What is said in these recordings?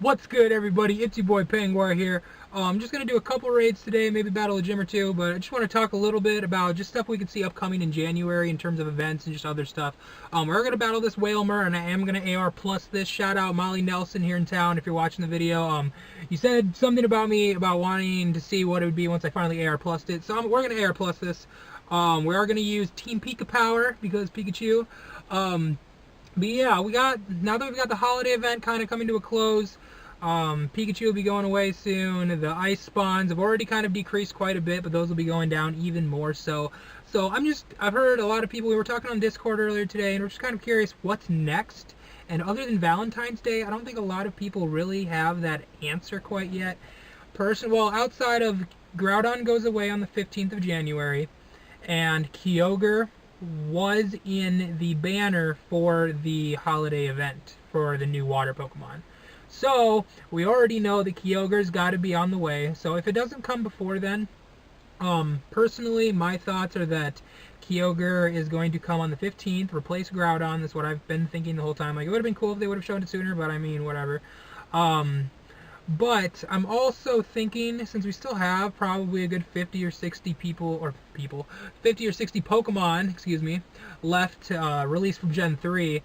What's good, everybody? It's your boy Penguar here. I'm just going to do a couple raids today, maybe battle a gym or two, but I just want to talk a little bit about just stuff we can see upcoming in January in terms of events and just other stuff. We're going to battle this Wailmer, and I am going to AR plus this. Shout out Molly Nelson here in town if you're watching the video. You said something about me about wanting to see what it would be once I finally AR plussed it, so we're going to AR plus this. We are going to use Team Pika Power because Pikachu. But yeah, now that we've got the holiday event kind of coming to a close, Pikachu will be going away soon. The ice spawns have already kind of decreased quite a bit, but those will be going down even more so. So I've heard a lot of people, we were talking on Discord earlier today, and we're just kind of curious what's next. And other than Valentine's Day, I don't think a lot of people really have that answer quite yet. Well, outside of Groudon goes away on the 15th of January, and Kyogre was in the banner for the holiday event for the new water Pokemon. So we already know that Kyogre's got to be on the way. So if it doesn't come before then, personally, my thoughts are that Kyogre is going to come on the 15th, replace Groudon. That's what I've been thinking the whole time. Like, it would have been cool if they would have shown it sooner, but I mean, whatever. But I'm also thinking, since we still have probably a good 50 or 60 50 or 60 Pokemon, excuse me, left released from Gen 3,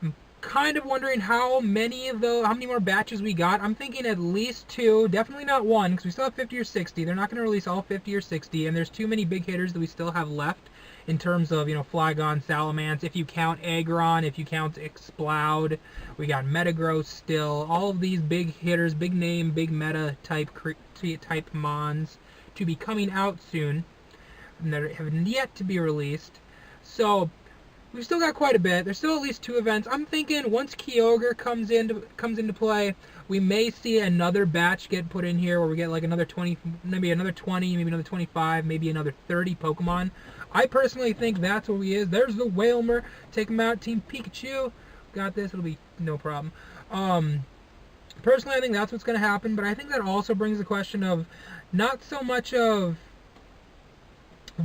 I'm kind of wondering how many more batches we got. I'm thinking at least 2, definitely not 1, because we still have 50 or 60. They're not going to release all 50 or 60, and there's too many big hitters that we still have left in terms of, Flygon, Salamence, if you count Aggron, if you count Exploud, we got Metagross still, all of these big hitters, big name, big meta type mons to be coming out soon, and that have yet to be released. So we've still got quite a bit. There's still at least 2 events. I'm thinking once Kyogre comes into play, we may see another batch get put in here where we get like another 20, maybe another 20, maybe another 25, maybe another 30 Pokemon. I personally think that's what he is. There's the Wailmer. Take him out, Team Pikachu. Got this. It'll be no problem. Personally, I think that's what's going to happen, but I think that also brings the question of not so much of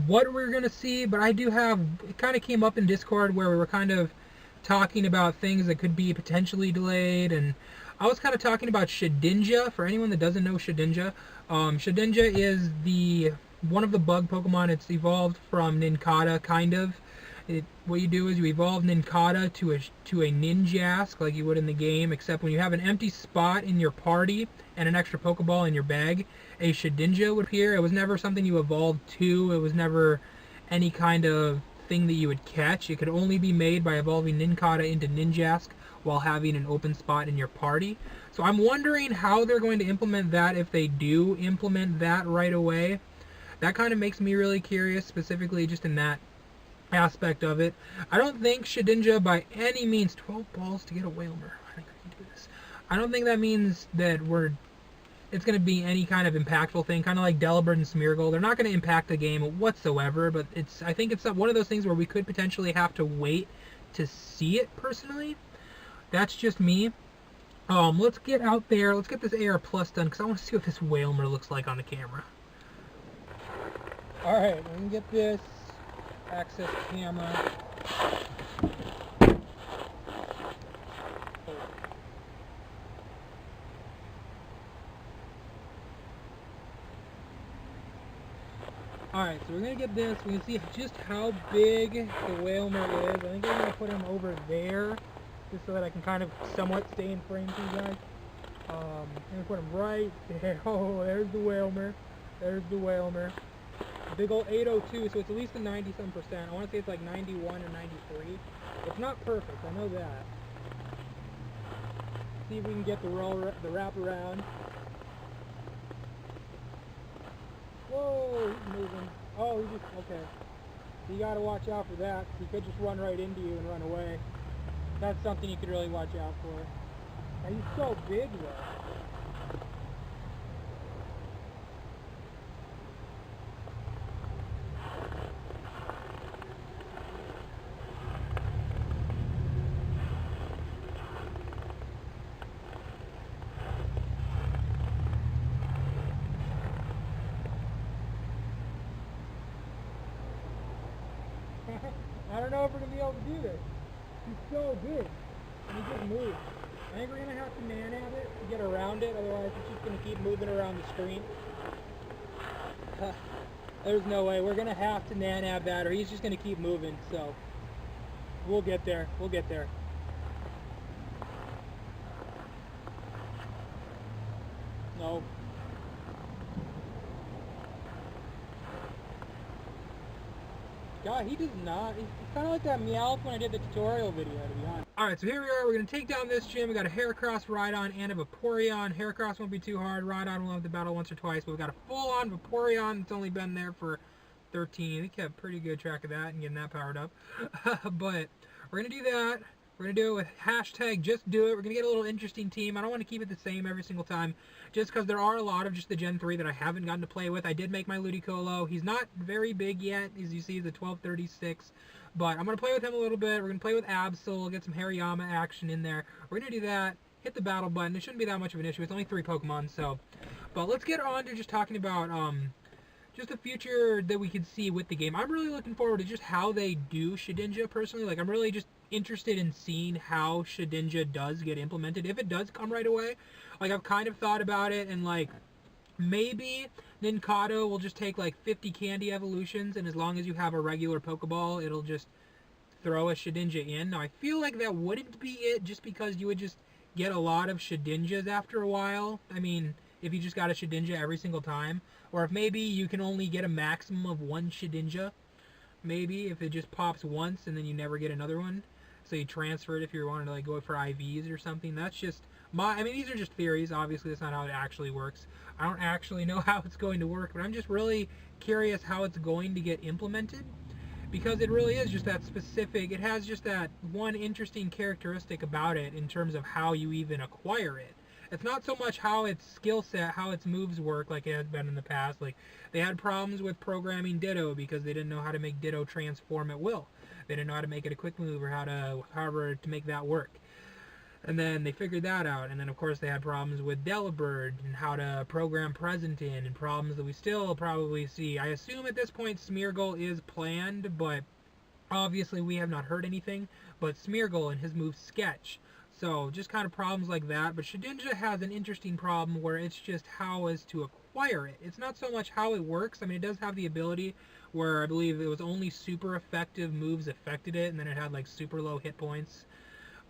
what we're going to see, but it kind of came up in Discord where we were kind of talking about things that could be potentially delayed, and I was kind of talking about Shedinja. For anyone that doesn't know Shedinja, Shedinja is one of the bug Pokemon. It's evolved from Nincada, kind of. What you do is you evolve Nincada to a Ninjask, like you would in the game, except when you have an empty spot in your party and an extra Pokeball in your bag, a Shedinja would appear. It was never something you evolved to. It was never any kind of thing that you would catch. It could only be made by evolving Nincada into Ninjask while having an open spot in your party. So I'm wondering how they're going to implement that, if they do implement that right away. That kind of makes me really curious, specifically just in that aspect of it. I don't think Shedinja by any means 12 balls to get a Wailmer. I think I can do this. I don't think that means that it's going to be any kind of impactful thing, kind of like Delibird and Smeargle. They're not going to impact the game whatsoever, but I think it's one of those things where we could potentially have to wait to see it personally. That's just me. Let's get out there. Let's get this AR Plus done, because I want to see what this Wailmer looks like on the camera. Alright, we can get this access camera. Alright, so we're going to get this. We can see just how big the Wailmer is. I think I'm going to put him over there, just so that I can kind of somewhat stay in frame for you guys. I'm going to put him right there. Oh, there's the Wailmer. There's the Wailmer. Big old 802, so it's at least a 90-some%. I want to say it's like 91 or 93. It's not perfect, I know that. See if we can get the wrap around. Whoa, he's moving. Oh, okay. So you gotta watch out for that. He could just run right into you and run away. That's something you could really watch out for. And he's so big though. I don't know if we're going to be able to do this. He's so big. And he just moves. I think we're going to have to man-ab it to get around it, otherwise it's just going to keep moving around the screen. There's no way. We're going to have to man-ab that, or he's just going to keep moving, so we'll get there. We'll get there. No. God, he does not. He's kind of like that Meowth when I did the tutorial video, to be honest. Alright, so here we are. We're going to take down this gym. We got a Heracross, Rhydon, and a Vaporeon. Heracross won't be too hard. Rhydon will have the battle once or twice, but we've got a full-on Vaporeon that's only been there for 13. We kept pretty good track of that and getting that powered up. But we're going to do that. We're going to do it with hashtag just do it. We're going to get a little interesting team. I don't want to keep it the same every single time just because there are a lot of just the Gen 3 that I haven't gotten to play with. I did make my Ludicolo. He's not very big yet. As you see, he's a 1236. But I'm going to play with him a little bit. We're going to play with Absol, get some Hariyama action in there. We're going to do that. Hit the battle button. It shouldn't be that much of an issue. It's only 3 Pokemon, so. But let's get on to just talking about just the future that we could see with the game. I'm really looking forward to just how they do Shedinja personally. Like, I'm really just interested in seeing how Shedinja does get implemented. If it does come right away, like, I've kind of thought about it, and like, maybe Nincado will just take like 50 candy evolutions, and as long as you have a regular Pokeball, it'll just throw a Shedinja in. Now, I feel like that wouldn't be it, just because you would just get a lot of Shedinjas after a while. I mean, if you just got a Shedinja every single time, or if maybe you can only get a maximum of 1 Shedinja, maybe if it just pops once and then you never get another one, so you transfer it if you're wanting to like go for IVs or something. That's just I mean, these are just theories. Obviously, that's not how it actually works. I don't actually know how it's going to work, but I'm just really curious how it's going to get implemented, because it really is just that specific. It has just that one interesting characteristic about it in terms of how you even acquire it. It's not so much how its skill set, how its moves work like it has been in the past. Like, they had problems with programming Ditto because they didn't know how to make Ditto transform at will. They didn't know how to make it a quick move or however to make that work. And then they figured that out. And then, of course, they had problems with Delibird and how to program Presentin, and problems that we still probably see. I assume at this point Smeargle is planned, but obviously we have not heard anything. But Smeargle and his move Sketch. So, just kind of problems like that. But Shedinja has an interesting problem where it's just how as to acquire it. It's not so much how it works. I mean, it does have the ability where I believe it was only super effective moves affected it, and then it had like super low hit points.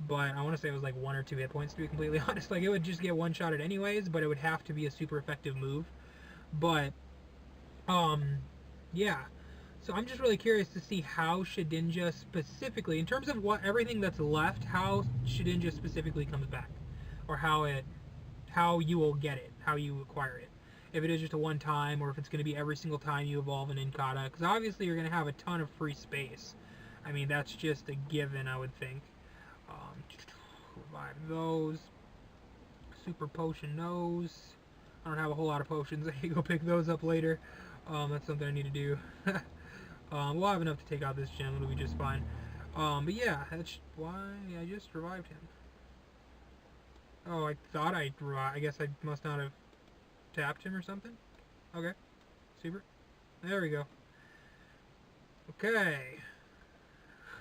But I want to say it was like 1 or 2 hit points, to be completely honest. Like, it would just get one-shotted anyways, but it would have to be a super effective move. But, yeah. So I'm just really curious to see how Shedinja specifically, in terms of what everything that's left, how Shedinja specifically comes back, or how you will get it, how you acquire it. If it is just a one-time, or if it's going to be every single time you evolve an Incada, because obviously you're going to have a ton of free space. I mean, that's just a given, I would think. Revive those. Super potion those. I don't have a whole lot of potions. I can go pick those up later. That's something I need to do. We'll have enough to take out this gem. It'll be just fine. But yeah, that's why I just revived him. Oh, I thought I guess I must not have tapped him or something. Okay. Super. There we go. Okay.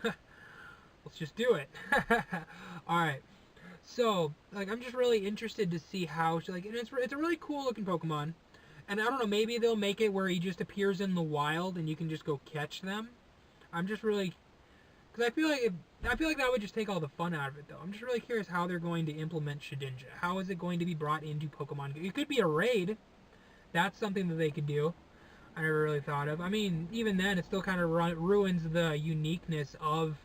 Let's just do it. Alright. So, like, I'm just really interested to see how, like, and it's a really cool looking Pokemon. And I don't know, maybe they'll make it where he just appears in the wild and you can just go catch them. I'm just really, because I feel like that would just take all the fun out of it, though. I'm just really curious how they're going to implement Shedinja. How is it going to be brought into Pokemon? It could be a raid. That's something that they could do. I never really thought of. I mean, even then, it still kind of ruins the uniqueness of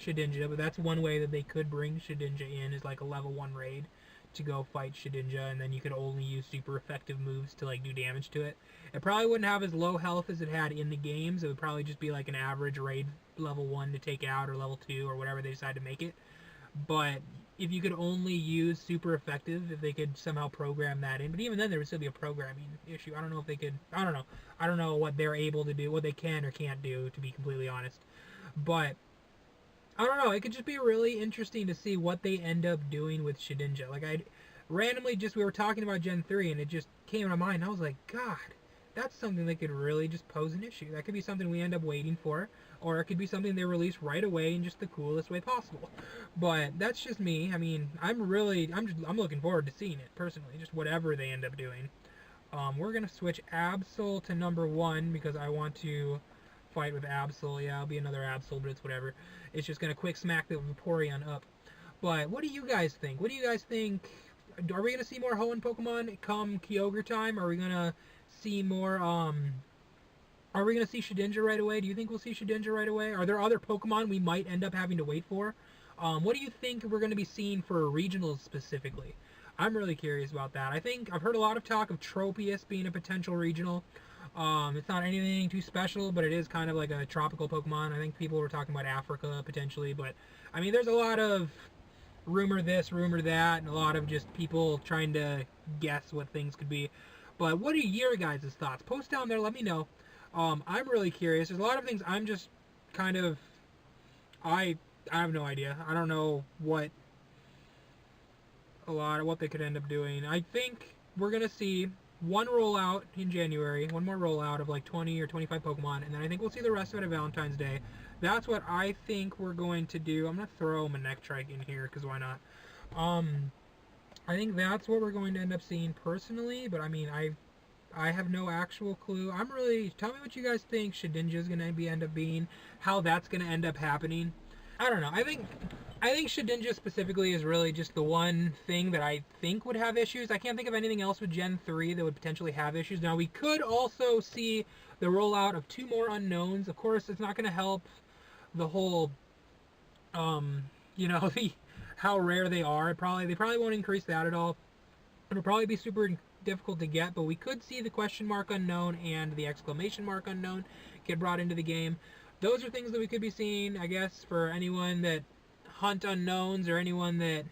Shedinja, but that's one way that they could bring Shedinja in, is like a level 1 raid to go fight Shedinja, and then you could only use super effective moves to like do damage to it. It probably wouldn't have as low health as it had in the games. It would probably just be like an average raid level 1 to take out, or level 2, or whatever they decide to make it. But if you could only use super effective, if they could somehow program that in, but even then there would still be a programming issue. I don't know if they could, I don't know what they're able to do, what they can or can't do, to be completely honest. But I don't know, it could just be really interesting to see what they end up doing with Shedinja. Like, I randomly we were talking about Gen 3, and it just came to mind, and I was like, God, that's something that could really just pose an issue. That could be something we end up waiting for, or it could be something they release right away in just the coolest way possible. But that's just me. I mean, I'm looking forward to seeing it personally, just whatever they end up doing. We're gonna switch Absol to number 1 because I want to fight with Absol. Yeah, I'll be another Absol, but it's whatever. It's just gonna quick smack the Vaporeon up. But what do you guys think? What do you guys think? Are we gonna see more Hoenn Pokemon come Kyogre time? Are we gonna see more? Are we gonna see Shedinja right away? Do you think we'll see Shedinja right away? Are there other Pokemon we might end up having to wait for? What do you think we're gonna be seeing for regionals specifically? I'm really curious about that. I think I've heard a lot of talk of Tropius being a potential regional. It's not anything too special, but it is kind of like a tropical Pokemon. I think people were talking about Africa potentially, but I mean, there's a lot of rumor this, rumor that, and a lot of just people trying to guess what things could be. But what are your guys' thoughts? Post down there, let me know. I'm really curious. There's a lot of things I'm just kind of, I have no idea. I don't know what they could end up doing. I think we're gonna see one rollout in January, one more rollout of like 20 or 25 Pokemon, and then I think we'll see the rest of it at Valentine's Day. That's what I think we're going to do. I'm gonna throw Manectric in here because why not? I think that's what we're going to end up seeing personally, but I mean, I have no actual clue. Tell me what you guys think Shedinja is gonna end up being, how that's gonna end up happening. I don't know. I think Shedinja specifically is really just the one thing that I think would have issues. I can't think of anything else with Gen 3 that would potentially have issues. Now, we could also see the rollout of 2 more unknowns. Of course, it's not going to help the whole, how rare they are. They probably won't increase that at all. It'll probably be super difficult to get, but we could see the question mark unknown and the exclamation mark unknown get brought into the game. Those are things that we could be seeing, I guess, for anyone that hunt unknowns or anyone that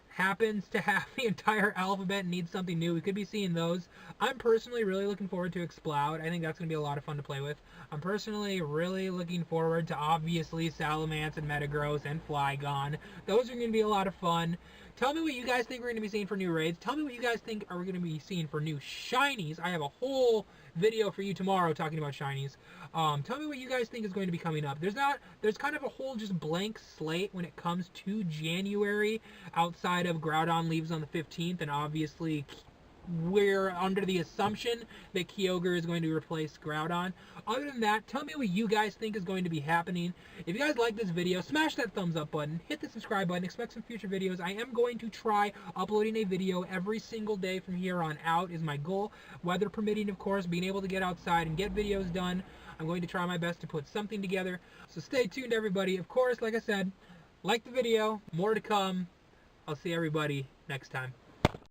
happens to have the entire alphabet and needs something new. We could be seeing those. I'm personally really looking forward to Exploud. I think that's going to be a lot of fun to play with. I'm personally really looking forward to, obviously, Salamence and Metagross and Flygon. Those are going to be a lot of fun. Tell me what you guys think we're going to be seeing for new raids. Tell me what you guys think are we going to be seeing for new shinies. I have a whole video for you tomorrow talking about shinies. Tell me what you guys think is going to be coming up. There's kind of a whole just blank slate when it comes to January, outside of Groudon leaves on the 15th, and obviously we're under the assumption that Kyogre is going to replace Groudon. Other than that, tell me what you guys think is going to be happening. If you guys like this video, smash that thumbs up button, hit the subscribe button, expect some future videos. I am going to try uploading a video every single day from here on out is my goal. Weather permitting, of course, being able to get outside and get videos done. I'm going to try my best to put something together. So stay tuned, everybody. Of course, like I said, like the video, more to come. I'll see everybody next time.